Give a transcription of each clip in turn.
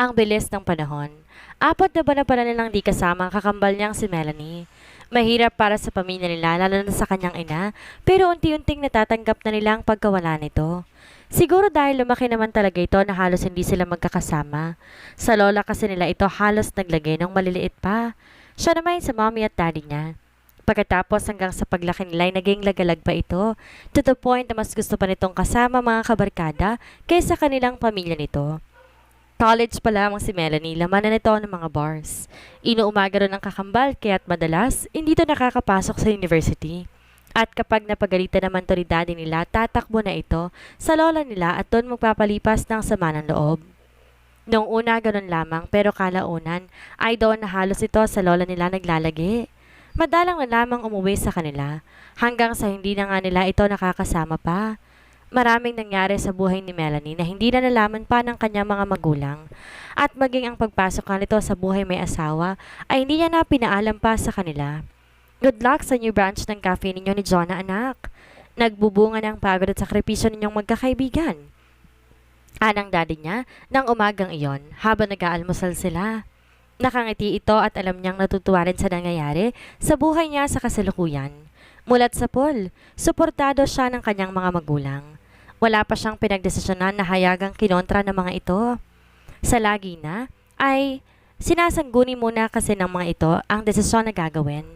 Ang bilis ng panahon. 4 na pala nilang di kasama ang kakambal niyang si Melanie. Mahirap para sa pamilya nila lalo na sa kanyang ina, pero unti-unting natatanggap na nila ang pagkawala nito. Siguro dahil lumaki naman talaga ito na halos hindi sila magkakasama. Sa lola kasi nila ito halos naglagay ng maliliit pa. Siya naman sa mommy at daddy niya. Pagkatapos hanggang sa paglaki nila ay naging lagalag pa ito, to the point na mas gusto pa nitong kasama mga kabarkada kaysa kanilang pamilya nito. College pa lamang si Melanie, laman na nito ng mga bars. Inuumaga ron ang kakambal kaya't madalas hindi to nakakapasok sa university. At kapag napagalitan naman to ni daddy nila, tatakbo na ito sa lola nila at doon magpapalipas ng sama ng loob. Noong una ganun lamang pero kalaunan ay doon na halos ito sa lola nila naglalagi. Madalang na lamang umuwi sa kanila hanggang sa hindi na nga nila ito nakakasama pa. Maraming nangyari sa buhay ni Melanie na hindi na nalaman pa ng kanyang mga magulang at maging ang pagpasok nga nito sa buhay may asawa ay hindi niya na pinaalam pa sa kanila. Good luck sa new branch ng cafe ninyo ni Jonah anak. Nagbubunga ng pagod at sakripisyo ninyong magkakaibigan. Anang daddy niya nang umagang iyon habang nag-aalmusal sila. Nakangiti ito at alam niyang natutuwa rin sa nangyayari sa buhay niya sa kasalukuyan. Mulat sa pool, suportado siya ng kanyang mga magulang. Wala pa siyang pinagdesisyonan na hayagang kinontra ng mga ito. Sa lagi na, ay sinasangguni muna kasi ng mga ito ang desisyon na gagawin.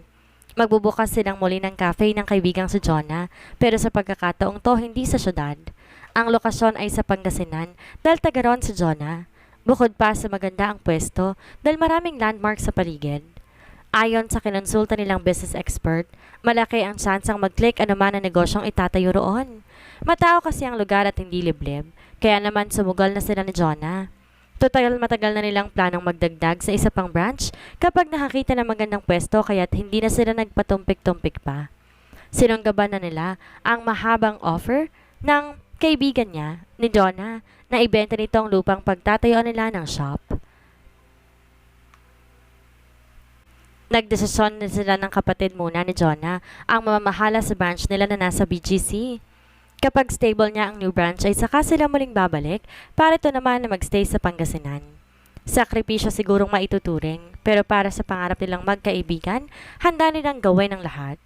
Magbubukas silang muli ng cafe ng kaibigang si Jonah, pero sa pagkakataong to hindi sa syudad. Ang lokasyon ay sa Pangasinan dahil taga ron si Jonah. Bukod pa sa maganda ang pwesto dahil maraming landmark sa paligid. Ayon sa kinonsulta nilang business expert, malaki ang tsansang mag-click anuman ang negosyong itatayo roon. Matao kasi ang lugar at hindi liblib, kaya naman sumugal na sila ni Jonah. Total matagal na nilang planong magdagdag sa isa pang branch kapag nakakita ng magandang pwesto kaya't hindi na sila nagpatumpik-tumpik pa. Sinunggaban na nila ang mahabang offer ng kaibigan niya ni Jonah na ibenta nito ang lupang pagtatayuan nila ng shop. Nagdesisyon na sila ng kapatid muna ni Jonah ang mamamahala sa branch nila na nasa BGC. Kapag stable niya ang new branch ay saka sila muling babalik para ito naman na magstay sa Pangasinan. Sakripisyo sigurong maituturing pero para sa pangarap nilang magkaibigan, handa nilang gawin ang lahat.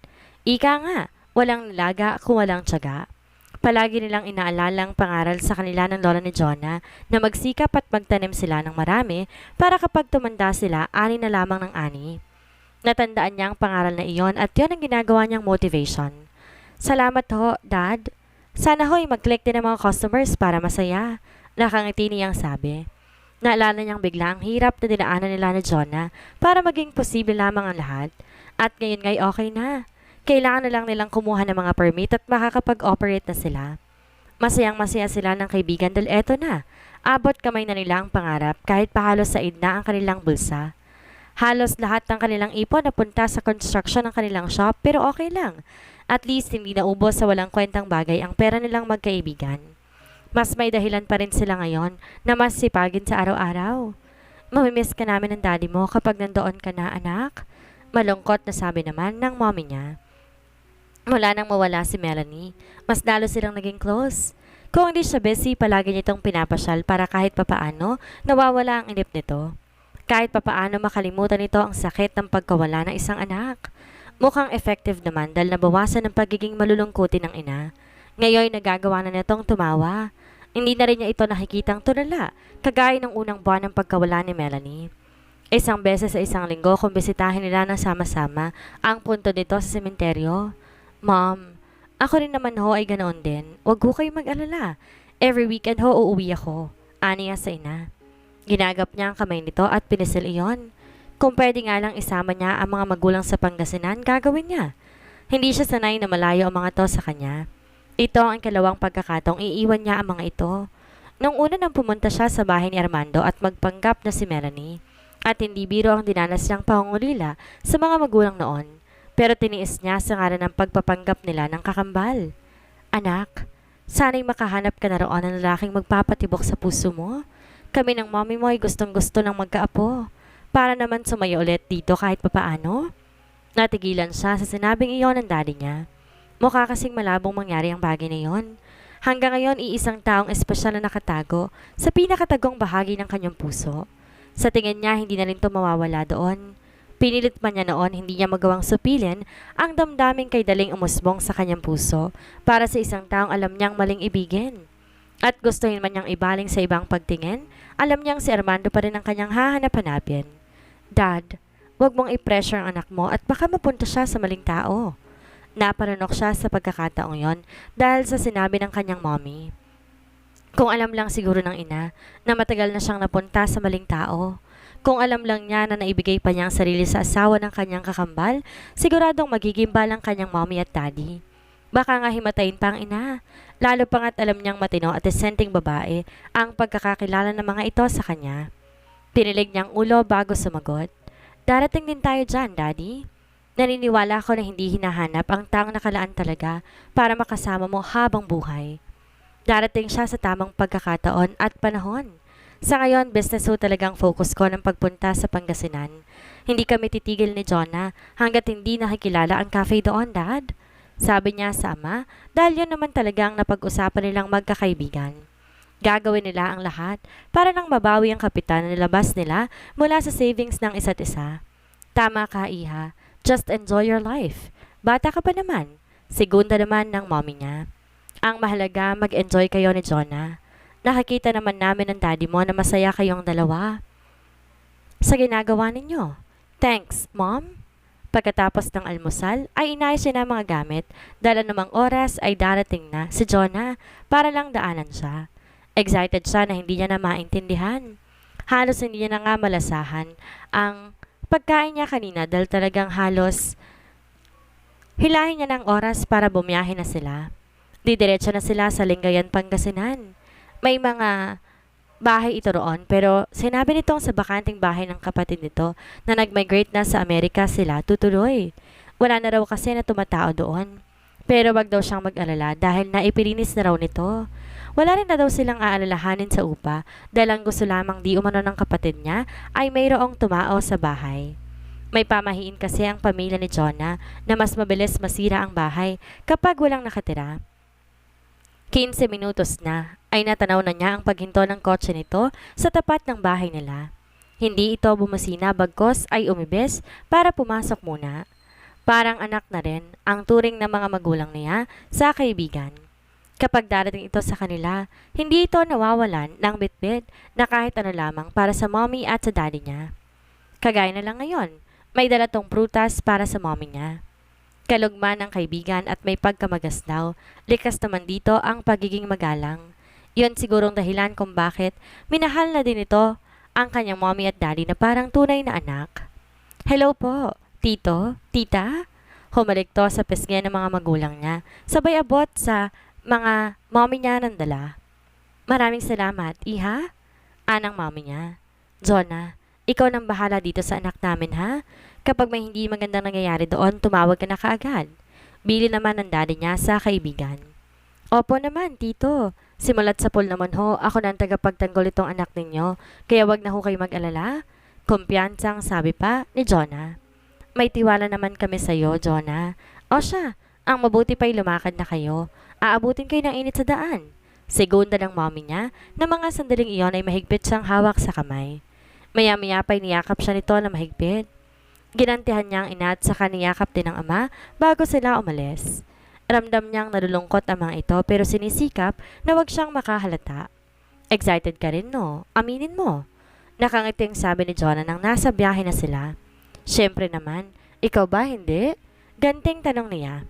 Ika nga, walang nilaga kung walang tiyaga. Palagi nilang inaalalang pangaral sa kanila ng lola ni Jonah na magsikap at magtanim sila ng marami para kapag tumanda sila, ani na lamang ng ani. Natandaan niya ang pangaral na iyon at yun ang ginagawa niyang motivation. Salamat ho, Dad. Sana ho'y mag-click din ng mga customers para masaya. Nakangiti niyang sabi. Naalala niyang bigla ang hirap na dinaanan nila ni Jonah para maging posible lamang ang lahat. At ngayon ngay okay na. Kailangan na lang nilang kumuha ng mga permit at makakapag-operate na sila. Masayang masaya sila ng kaibigan dahil eto na. Abot kamay na nila ang pangarap kahit pahalos said na ang kanilang bulsa. Halos lahat ng kanilang ipon napunta sa construction ng kanilang shop pero okay lang. At least hindi naubos sa walang kwentang bagay ang pera nilang magkaibigan. Mas may dahilan pa rin sila ngayon na mas sipagin sa araw-araw. Mamimiss ka namin ng daddy mo kapag nandoon ka na anak. Malungkot na sabi naman ng mommy niya. Mula nang mawala si Melanie, mas lalo silang naging close. Kung hindi siya busy, palagi nitong pinapasyal para kahit papaano nawawala ang inip nito. Kahit papaano makalimutan nito ang sakit ng pagkawala ng isang anak. Mukhang effective naman dahil nabawasan ng pagiging malulungkutin ng ina. Ngayon nagagawa na nitong tumawa. Hindi na rin niya ito nakikitang tulala, kagaya ng unang buwan ng pagkawala ni Melanie. Isang beses sa isang linggo kung bisitahin nila ng sama-sama ang punto nito sa sementeryo. Mom, ako rin naman ho ay ganoon din. Huwag ho kayo mag-alala. Every weekend ho uuwi ako. Aniya sa ina. Ginagap niya ang kamay nito at pinisil iyon. Kung pwede nga lang isama niya ang mga magulang sa Pangasinan, gagawin niya. Hindi siya sanay na malayo ang mga to sa kanya. Ito ang ikalawang pagkakataong iiwan niya ang mga ito. Nung una nang pumunta siya sa bahay ni Armando at magpanggap na si Melanie. At hindi biro ang dinanas niyang pangungulila sa mga magulang noon. Pero tiniis niya sa ngalan ng pagpapanggap nila ng kakambal. Anak, sana'y makahanap ka na roon ng lalaking magpapatibok sa puso mo. Kami ng mommy mo ay gustong-gusto ng magkaapo. Para naman sumayo ulit dito kahit papaano. Natigilan siya sa sinabing iyon ng daddy niya. Mukha kasing malabong mangyari ang bagay na iyon. Hanggang ngayon, iisang taong espesyal na nakatago sa pinakatagong bahagi ng kanyang puso. Sa tingin niya, hindi na rin to mawawala doon. Pinilit man niya noon, hindi niya magawang supilin ang damdaming kay daling umusbong sa kanyang puso para sa isang taong alam niyang maling ibigin. At gustuhin man niyang ibaling sa ibang pagtingin, alam niyang si Armando pa rin ang kanyang hahanap-hanapin. Dad, wag mong i-pressure ang anak mo at baka mapunta siya sa maling tao. Naparanok siya sa pagkakataong yon dahil sa sinabi ng kanyang mommy. Kung alam lang siguro ng ina na matagal na siyang napunta sa maling tao. Kung alam lang niya na naibigay pa niya ang sarili sa asawa ng kanyang kakambal, siguradong magigimbal ang kanyang mommy at daddy. Baka nga himatayin pa ang ina, lalo pa nga't alam niyang matino at desenting babae ang pagkakakilala ng mga ito sa kanya. Tinilig niyang ulo bago sumagot. Darating din tayo dyan, daddy. Naniniwala ako na hindi hinahanap ang taong nakalaan talaga para makasama mo habang buhay. Darating siya sa tamang pagkakataon at panahon. Sa ngayon, business ho talagang focus ko ng pagpunta sa Pangasinan. Hindi kami titigil ni Jonah hanggat hindi nakikilala ang cafe doon, Dad. Sabi niya sa ama dahil yun naman talagang napag-usapan nilang magkakaibigan. Gagawin nila ang lahat para nang mabawi ang kapital na nilabas nila mula sa savings ng isa't isa. Tama ka, Iha. Just enjoy your life. Bata ka pa naman. Segunda naman ng mommy niya. Ang mahalaga, mag-enjoy kayo ni Jonah. Nakikita naman namin ng daddy mo na masaya kayong dalawa sa ginagawa ninyo. Thanks, Mom. Pagkatapos ng almusal, ay inayos niya na ang mga gamit dahil namang oras ay darating na si Jonah para lang daanan siya. Excited siya na hindi niya na maintindihan. Halos hindi niya na nga malasahan ang pagkain niya kanina dahil talagang halos hilahin niya ng oras para bumiyahe na sila. Didiretso na sila sa Lingayen, Pangasinan. May mga bahay ito roon pero sinabi nitong sa bakanting bahay ng kapatid nito na nag-migrate na sa Amerika sila tutuloy. Wala na raw kasi na tumatao doon. Pero wag daw siyang mag-alala dahil naipilinis na raw nito. Wala rin na daw silang aalalahanin sa upa dahil ang gusto lamang di umano ng kapatid niya ay mayroong tumao sa bahay. May pamahiin kasi ang pamilya ni Jonah na mas mabilis masira ang bahay kapag walang nakatira. 15 minutos na ay natanaw na niya ang paghinto ng kotse nito sa tapat ng bahay nila. Hindi ito bumasina bagkos ay umibes para pumasok muna. Parang anak na rin ang turing ng mga magulang niya sa kaibigan. Kapag darating ito sa kanila, hindi ito nawawalan ng bitbit na kahit ano lamang para sa mommy at sa daddy niya. Kagaya na lang ngayon, may dala tong prutas para sa mommy niya. Kalugman ng kaibigan at may pagkamagasdaw, likas naman dito ang pagiging magalang. Yun sigurong dahilan kung bakit minahal na din ito ang kanyang mommy at daddy na parang tunay na anak. Hello po, tito, tita? Humalik to sa pisngi ng mga magulang niya, sabay abot sa mga mommy niya ng dala. Maraming salamat, iha? Anang mommy niya. Jonah, ikaw nang bahala dito sa anak namin ha? Kapag may hindi magandang nangyayari doon, tumawag ka na kaagad. Bili naman ng daddy niya sa kaibigan. Opo naman, tito. Simulat sa pool naman ho, ako na ang tagapagtanggol itong anak ninyo, kaya wag na ho kayo mag-alala. Kumpiyansang sabi pa ni Jonah. May tiwala naman kami sa iyo, Jonah. O siya, ang mabuti pa'y lumakad na kayo. Aabutin kayo ng init sa daan. Segunda ng mommy niya na mga sandaling iyon ay mahigpit siyang hawak sa kamay. Maya-maya pa'y niyakap siya nito na mahigpit. Ginantihan niya ang ina at saka niyakap din ng ama bago sila umalis. Ramdam niyang nalulungkot ang mga ito pero sinisikap na wag siyang makahalata. Excited ka rin no? Aminin mo. Nakangiting sabi ni Jonah nang nasa biyahe na sila. Siyempre naman, ikaw ba hindi? Ganting tanong niya.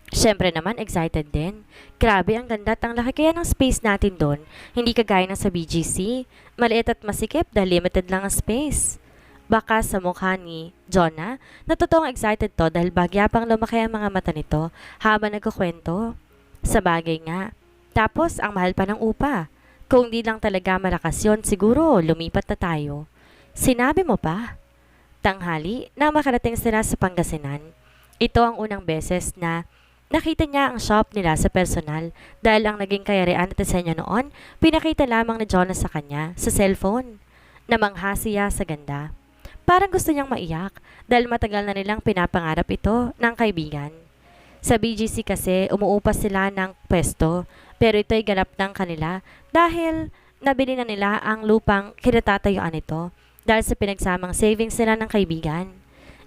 Siyempre naman excited din. Grabe ang ganda at ang laki kaya ng space natin doon. Hindi kagaya ng sa BGC. Maliit at masikip dahil limited lang ang space. Baka sa mukha ni Jonah na totoong excited to dahil bagyapang lumaki ang mga mata nito habang nagkukwento. Sa bagay nga. Tapos ang mahal pa ng upa. Kung di lang talaga malakas yun, siguro lumipat na tayo. Sinabi mo pa? Tanghali na makarating sila sa Pangasinan. Ito ang unang beses na nakita niya ang shop nila sa personal dahil ang naging kayarian at disenyo noon, pinakita lamang ni Jonah sa kanya sa cellphone. Namangha siya sa ganda. Parang gusto niyang maiyak dahil matagal na nilang pinapangarap ito ng kaibigan. Sa BGC kasi umuupas sila ng pwesto pero ito'y ganap ng kanila dahil nabili na nila ang lupang kinatatayuan nito dahil sa pinagsamang savings nila ng kaibigan.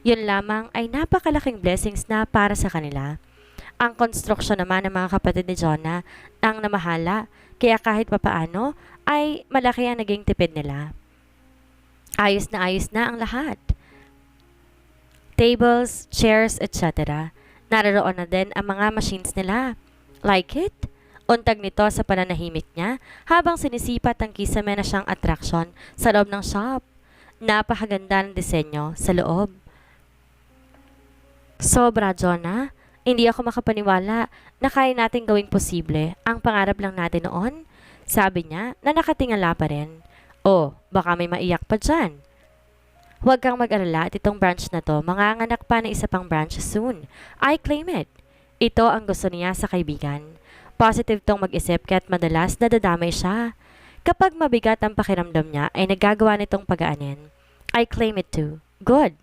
Yun lamang ay napakalaking blessings na para sa kanila. Ang konstruksyon naman ng mga kapatid ni Jonah ang namahala, kaya kahit papaano ay malaki ang naging tipid nila. Ayos na ang lahat. Tables, chairs, etc. Naroon na din ang mga machines nila. Like it? Untag nito sa pananahimik niya habang sinisipat ang kisame na siyang atraksyon sa loob ng shop. Napakaganda ng disenyo sa loob. Sobra, Jonah. Hindi ako makapaniwala na kaya natin gawing posible ang pangarap lang natin noon. Sabi niya na nakatingala pa rin. Oh, baka may maiyak pa dyan. Huwag kang mag-alala at itong branch na to, manganganak pa ng isa pang branch soon. I claim it. Ito ang gusto niya sa kaibigan. Positive tong mag-isip kaya't madalas nadadamay siya. Kapag mabigat ang pakiramdam niya ay nagagawa nitong pagaanin. I claim it too. Good.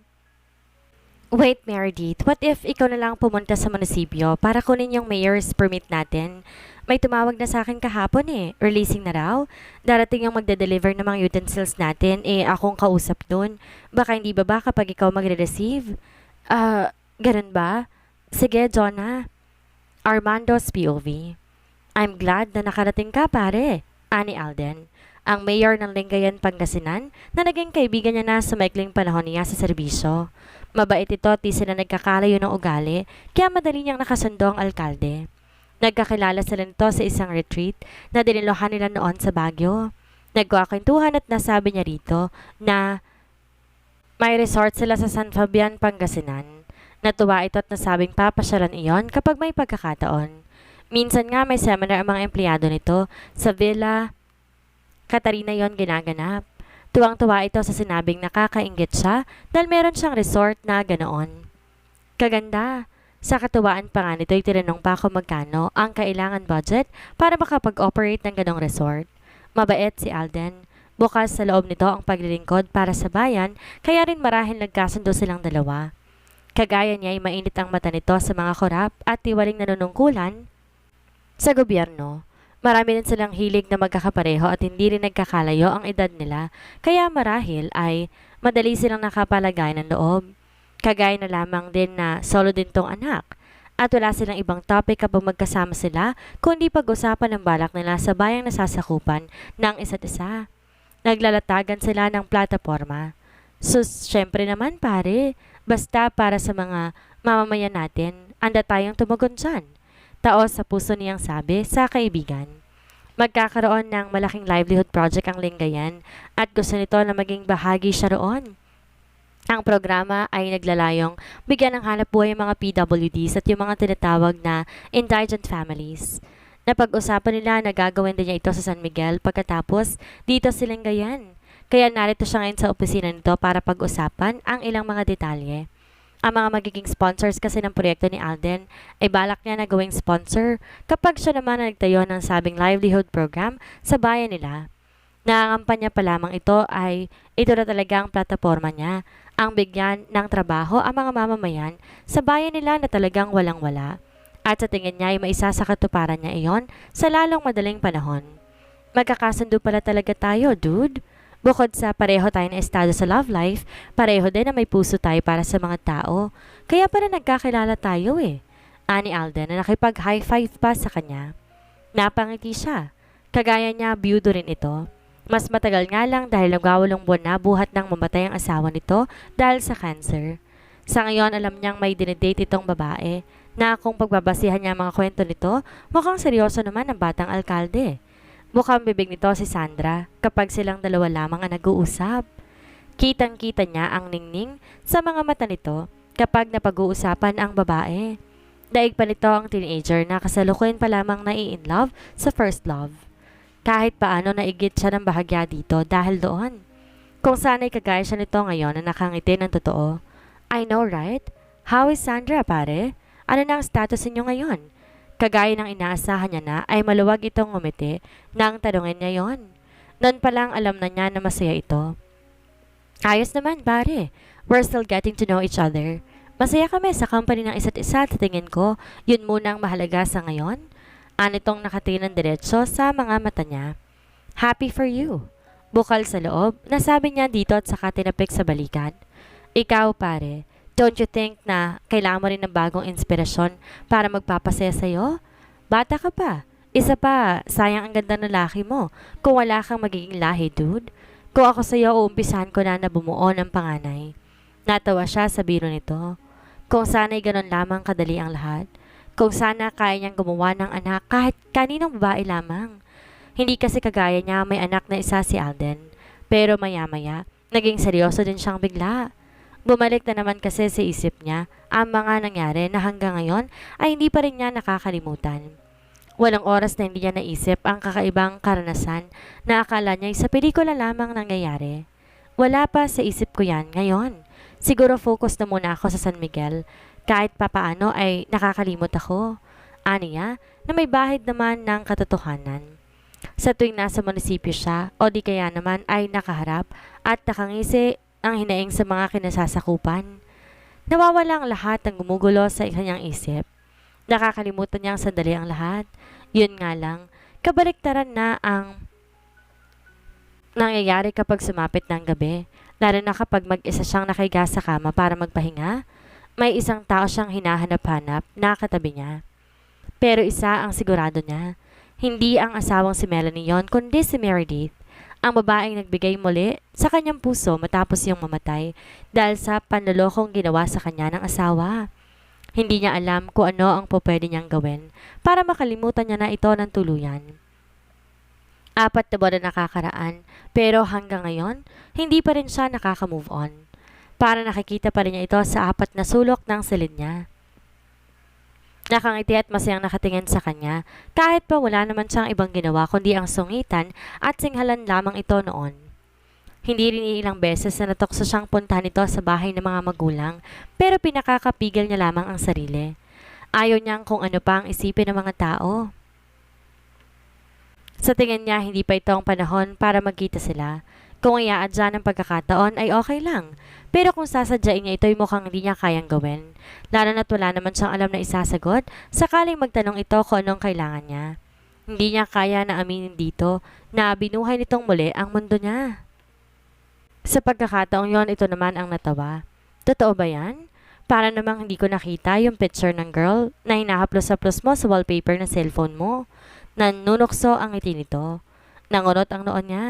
Wait, Meredith, what if ikaw na lang pumunta sa munisipyo para kunin yung mayor's permit natin? May tumawag na sa akin kahapon releasing na raw. Darating yung magde-deliver ng mga utensils natin, akong kausap dun. Baka hindi ba kapag ikaw magre-receive? Ganun ba? Sige, Jonah. Armando's POV. I'm glad na nakarating ka, pare. Ani Alden, ang mayor ng Lingayen, Pangasinan, na naging kaibigan niya na sa maikling panahon niya sa serbisyo. Mabait ito at di sila nagkakalayo ng ugali, kaya madali niyang nakasundo ang alkalde. Nagkakilala sila nito sa isang retreat na dinilohan nila noon sa Baguio. Nagkakwentuhan at nasabi niya rito na may resort sila sa San Fabian, Pangasinan. Natuwa ito at nasabing papasyalan iyon kapag may pagkakataon. Minsan nga may seminar ang mga empleyado nito sa Villa Catarina yon ginaganap. Tuwang-tuwa ito sa sinabing nakakainggit siya dahil meron siyang resort na ganoon. Kaganda. Sa katuwaan pa nga nito ay tinanong pa kung magkano ang kailangan budget para makapag-operate ng ganong resort. Mabait si Alden. Bukas sa loob nito ang paglilingkod para sa bayan kaya rin marahil nagkasundo silang dalawa. Kagaya niya ay mainit ang mata nito sa mga korap at tiwaling nanunungkulan sa gobyerno. Marami din silang hilig na magkakapareho at hindi rin nagkakalayo ang edad nila, kaya marahil ay madali silang nakapalagay ng loob. Kagaya na lamang din na solo din tong anak. At wala silang ibang topic kapag magkasama sila, kundi pag-usapan ng balak nila sa bayang nasasakupan ng isa't isa. Naglalatagan sila ng plataforma. Syempre naman pare, basta para sa mga mamamayan natin, anda tayong tumugon dyan. Taos sa puso niyang sabi sa kaibigan. Magkakaroon ng malaking livelihood project ang Lingayen at gusto nito na maging bahagi siya roon. Ang programa ay naglalayong bigyan ng hanap buhay ang mga PWDs at yung mga tinatawag na indigent families. Napag-usapan nila na gagawin din niya ito sa San Miguel pagkatapos dito sa Lingayen. Kaya narito siya ngayon sa opisina nito para pag-usapan ang ilang mga detalye. Ang mga magiging sponsors kasi ng proyekto ni Alden ay balak niya na gawing sponsor kapag siya naman na nagtayo ng sabing livelihood program sa bayan nila. Nangangampanya pa lamang ito ay ito na talaga ang plataforma niya, ang bigyan ng trabaho ang mga mamamayan sa bayan nila na talagang walang-wala. At sa tingin niya ay maisa sa katuparan niya iyon sa lalong madaling panahon. Magkakasundo pala talaga tayo, dude. Bukod sa pareho tayo na estado sa love life, pareho din na may puso tayo para sa mga tao. Kaya pala nagkakilala tayo Ani Alden na nakipag-high five pa sa kanya. Napangiti siya. Kagaya niya, byudo rin ito. Mas matagal nga lang dahil nagwawalong buwan na buhat ng mamatay ang asawa nito dahil sa cancer. Sa ngayon, alam niyang may dinedate itong babae na kung pagbabasihan niya ang mga kwento nito, mukhang seryoso naman ang batang alkalde. Mukhang bibig nito si Sandra kapag silang dalawa lamang ang nag-uusap. Kitang-kita niya ang ningning sa mga mata nito kapag napag-uusapan ang babae. Daig pa nito ang teenager na kasalukuyan pa lamang nai-inlove sa first love. Kahit paano naigit siya ng bahagya dito dahil doon. Kung sana'y kagaya siya nito ngayon na nakangiti ng totoo. I know, right? How is Sandra, pare? Ano na ang status niyo ngayon? Kagaya ng inaasahan niya na ay maluwag itong ngumiti nang tanungin niya yon. Noon pa lang alam na niya na masaya ito. Ayos naman, pare. We're still getting to know each other. Masaya kami sa company ng isa't isa at tingin ko, yun muna ang mahalaga sa ngayon. Anitong nakatingin ng diretsyo sa mga mata niya. Happy for you. Bukal sa loob, nasabi niya dito at saka tinapik sa balikat. Ikaw pare, don't you think na kailangan mo rin ng bagong inspirasyon para magpapasaya sa'yo? Bata ka pa. Isa pa, sayang ang ganda ng laki mo kung wala kang magiging lahi, dude. Kung ako sa'yo, uumpisahan ko na bumuo ng panganay. Natawa siya sa biro nito. Kung sana'y ganon lamang kadali ang lahat. Kung sana kaya niyang gumawa ng anak kahit kaninong babae lamang. Hindi kasi kagaya niya may anak na isa si Alden. Pero maya-maya, naging seryoso din siyang bigla. Bumalik na naman kasi sa isip niya ang mga nangyari na hanggang ngayon ay hindi pa rin niya nakakalimutan. Walang oras na hindi niya naisip ang kakaibang karanasan na akala niya sa pelikula lamang nangyayari. Wala pa sa isip ko yan ngayon. Siguro focus na muna ako sa San Miguel. Kahit papaano ay nakakalimot ako. Aniya na may bahid naman ng katotohanan. Sa tuwing nasa munisipyo siya o di kaya naman ay nakaharap at nakangisi ang hinaing sa mga kinasasakupan. Nawawala ang lahat ng gumugulo sa kanyang isip. Nakakalimutan niyang sandali ang lahat. Yun nga lang, kabaliktaran na ang nangyayari kapag sumapit ng gabi. Lalo na kapag mag-isa siyang nakahiga sa kama para magpahinga, may isang tao siyang hinahanap-hanap na katabi niya. Pero isa ang sigurado niya, hindi ang asawang si Melanie yon kundi si Meredith, ang babaeng nagbigay muli sa kanyang puso matapos yung mamatay dahil sa panlolokong ginawa sa kanya ng asawa. Hindi niya alam kung ano ang pwede niyang gawin para makalimutan niya na ito ng tuluyan. 4 na buwan na nakakaraan, pero hanggang ngayon, hindi pa rin siya nakaka-move on. Para nakikita pa rin niya ito sa 4 na sulok ng silid niya. Nakangiti at masayang nakatingin sa kanya, kahit pa wala naman siyang ibang ginawa kundi ang sungitan at singhalan lamang ito noon. Hindi rin ilang beses na natokso siyang puntahan ito sa bahay ng mga magulang, pero pinakakapigil niya lamang ang sarili. Ayaw niyang kung ano pa ang isipin ng mga tao. Sa tingin niya, hindi pa ito ang panahon para magkita sila. Kung iaadya ng pagkakataon ay okay lang, pero kung sasadyain niya ito'y mukhang hindi niya kayang gawin. Lalo na't wala naman siyang alam na isasagot, sakaling magtanong ito kung anong kailangan niya. Hindi niya kaya na aminin dito na binuhay nitong muli ang mundo niya. Sa pagkakataong yon, ito naman ang natawa. Totoo ba yan? Para namang hindi ko nakita yung picture ng girl na hinahaplos-haplos mo sa wallpaper ng cellphone mo. Nanunukso ang ngiti nito. Nangunot ang noon niya.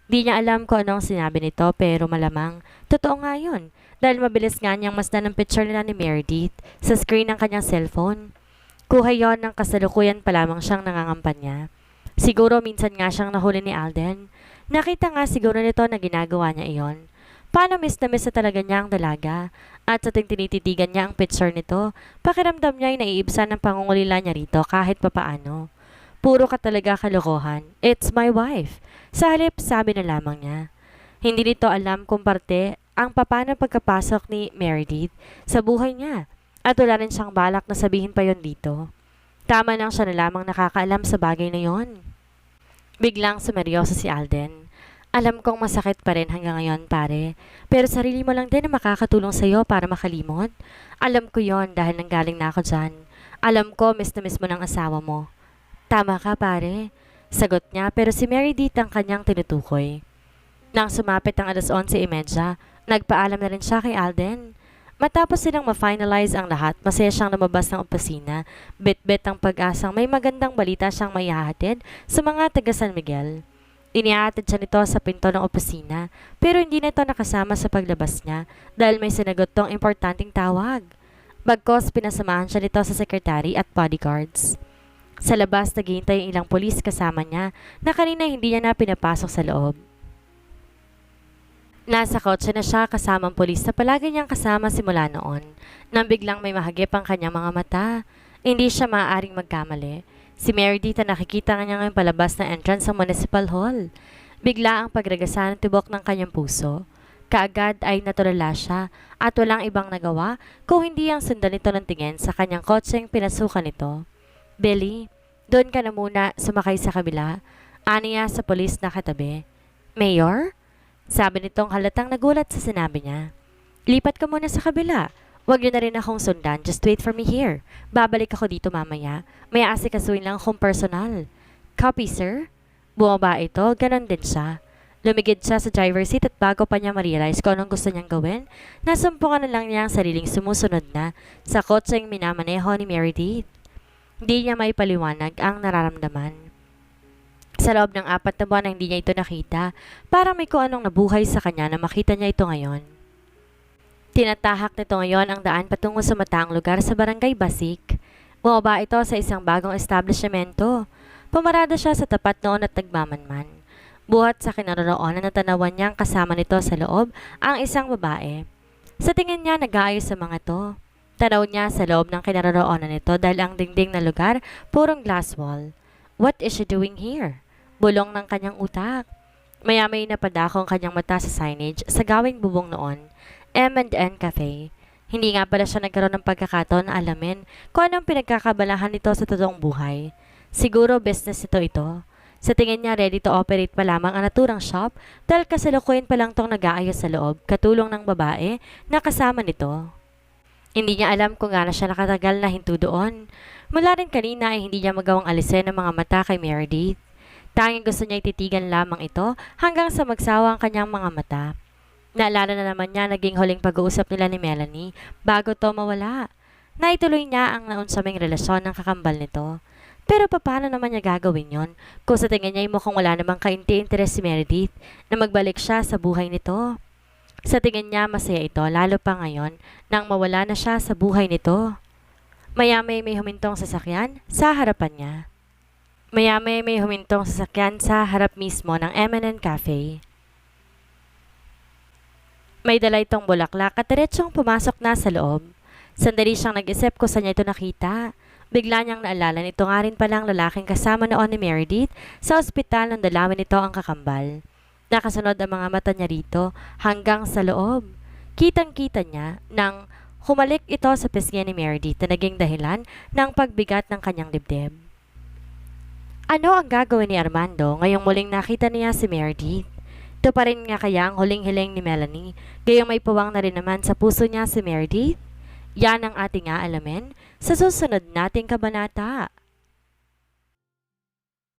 Di niya alam kung anong sinabi nito pero malamang totoo nga yun. Dahil mabilis nga niyang masdan ang picture nila ni Meredith sa screen ng kanyang cellphone. Kuha yon ng kasalukuyan pa lamang siyang nangangampanya. Siguro minsan nga siyang nahuli ni Alden. Nakita nga siguro nito na ginagawa niya iyon. Paano miss na miss na talaga niya ang dalaga? At sa tinititigan niya ang picture nito, pakiramdam niya ay naiibsan ng pangungulila niya rito kahit papaano. Puro ka talaga kalokohan. It's my wife. Sa halip, sabi na lamang niya. Hindi nito alam kung parte ang paano pagkapasok ni Meredith sa buhay niya. At wala rin siyang balak na sabihin pa yon dito. Tama lang siya na lamang nakakaalam sa bagay na yon. Biglang sumeryoso si Alden. Alam kong masakit pa rin hanggang ngayon, pare. Pero sarili mo lang din na makakatulong sa'yo para makalimot. Alam ko yon dahil nanggaling na ako dyan. Alam ko, miss na miss mo ng asawa mo. Tama ka, pare. Sagot niya, pero si Meredith ang kanyang tinutukoy. Nang sumapit ang 11:30, nagpaalam na rin siya kay Alden. Matapos silang ma-finalize ang lahat, masaya siyang lumabas ng opisina. Bit-bit ang pag-asang may magandang balita siyang maihahatid sa mga taga San Miguel. Inihahatid siya nito sa pinto ng opisina, pero hindi na ito nakasama sa paglabas niya dahil may sinagot tong importanteng tawag. Bagkos pinasamahan siya nito sa sekretary at bodyguards. Sa labas, naghihintay ang ilang polis kasama niya na kanina hindi niya na pinapasok sa loob. Nasa kotse na siya kasamang pulis na palagi niyang kasama simula noon. Nang biglang may mahagip ang kanyang mga mata, hindi siya maaaring magkamali. Si Meredith na nakikita niya ngayong palabas na entrance ng Municipal Hall. Bigla ang pagragasa ng tibok ng kanyang puso. Kaagad ay natulala siya at walang ibang nagawa kung hindi ang sundan nito ng tingin sa kanyang kotseng pinasukan nito. Billy, doon ka na muna sumakay sa kabila. Aniya sa pulis na katabi. Mayor? Sabi nitong halatang nagulat sa sinabi niya. Lipat ka muna sa kabila. Huwag niyo na rin akong sundan. Just wait for me here. Babalik ako dito mamaya. May aasikasuhin lang akong personal. Copy, sir? Bumaba ito, ganon din siya. Lumigid siya sa driver seat at bago pa niya ma-realize kung anong gusto niyang gawin, nasumpungan na lang niya ang sariling sumusunod na sa kotseng minamaneho ni Meredith. Hindi niya maipaliwanag ang nararamdaman. Sa loob ng 4 na buwan na hindi niya ito nakita, parang may kung anong nabuhay sa kanya na makita niya ito ngayon. Tinatahak nito ngayon ang daan patungo sa mataang lugar sa Barangay Basik. Bumaba ito sa isang bagong establishmento. Pumarada siya sa tapat noon at nagmamanman. Buhat sa kinaroroonan na tanawan niyang kasama nito sa loob ang isang babae. Sa tingin niya nag-aayos sa mga to. Tanaw niya sa loob ng kinaroroonan nito dahil ang dingding na lugar purong glass wall. What is she doing here? Bulong ng kanyang utak. Maya-may napadako ang kanyang mata sa signage sa gawing bubong noon. M&N Cafe. Hindi nga pala siya nagkaroon ng pagkakataon na alamin kung anong pinagkakabalahan nito sa totoong buhay. Siguro business ito. Sa tingin niya ready to operate pa lamang ang naturang shop dahil kasalukuyan pa lang tong nag-aayos sa loob katulong ng babae na kasama nito. Hindi niya alam kung gaano siya nakatagal na hinto doon. Mula rin kanina ay hindi niya magawang alisin ang mga mata kay Meredith. Tanging gusto niya ititigan lamang ito hanggang sa magsawa ang kanyang mga mata. Naalala na naman niya naging huling pag-uusap nila ni Melanie bago to mawala. Naituloy niya ang naunsaming relasyon ng kakambal nito. Pero paano naman niya gagawin yon kung sa tingin niya ay mukhang wala namang kainti-interes si Meredith na magbalik siya sa buhay nito. Sa tingin niya masaya ito lalo pa ngayon nang mawala na siya sa buhay nito. Maya-may may humintong sasakyan sa harapan niya. Maya-may may humintong sasakyan sa harap mismo ng M&N Cafe. May dala itong bulaklak at diretsong pumasok na sa loob. Sandali siyang nag-isip kung saan niya ito nakita. Bigla niyang naalala nito nga rin palang lalaking kasama noon ni Meredith sa ospital nang dalawin nito ang kakambal. Nakasunod ang mga mata niya rito hanggang sa loob. Kitang-kita niya nang humalik ito sa pisngi ni Meredith na naging dahilan ng pagbigat ng kanyang dibdib. Ano ang gagawin ni Armando ngayong muling nakita niya si Meredith? Ito pa rin nga kaya ang huling hiling ni Melanie, gayong may puwang na rin naman sa puso niya si Meredith? Yan ang ating aalamin sa susunod nating kabanata.